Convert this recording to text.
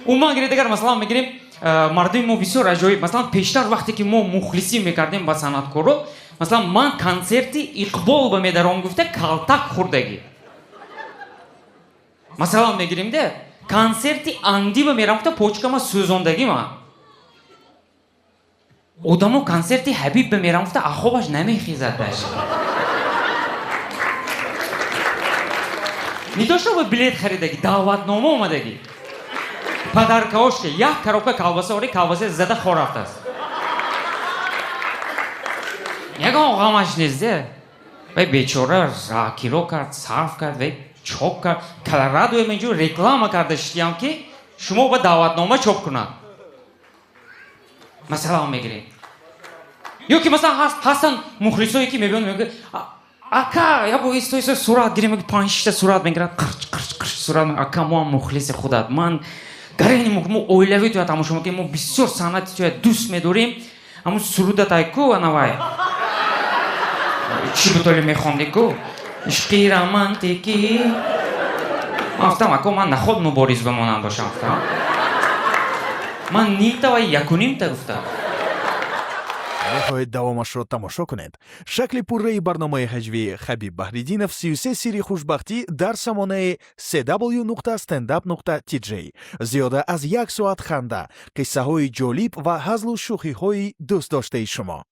умуман гирифтагар масалан мегирем мардуми мо бисёр аҷоиб, масалан пештар вақте ки мо мухлисӣ мекардем ба санъаткоро, масалан ман консерти Иқбол ба медаром гуфта калтак хурдагӣ. масалан мегирем де консерти Анди ба мерам гуфта почкама сӯзондагима. одамо консерти Ҳабиб ба мерам гуфта ахобаш намехезад даш. медошта ба билет харидагӣ, даъватнома омадагӣ. падаркаошка як коробка колбаса ори, колбаса зада хор рафтааст. ягон ғамаш нест де. вай бечора ракиро кард, сарф кард, вай чоп кард. Колорадоем инҷо реклама карда шидиам ки шумо ба даъватнома чоп кунад. масалан мегирем. ё ки масалан ҳастанд мухлисое ки мебинад мегӯяд ака я бо истоиса сурат гирем, 5-6 сурат мегирад, қирч сурат мегирад. ака мо ҳам мухлиси худат, ман гарини мо оилавӣ туя тамошо мекунем, мо бисёр санъати туя дӯст медорем. ҳамун сурудатай ку анавай чӣ бутоли мехонди ку ишқи романтикӣ. ман гуфтам ако ман наход мубориз ба монанд бошам. гуфтам ман нимта ва якунимта гуфтам. бихоҳед давомашро тамошо кунед. шакли пурраи барномаи ҳаҷвии Хабиб Баҳриддинов 33 сирри хушбахтӣ дар самонаи cw.standup.tj. зиёда аз 1 соат ханда, қиссаҳои ҷолиб ва ҳазлу шӯхиҳои дӯстдоштаи шумо.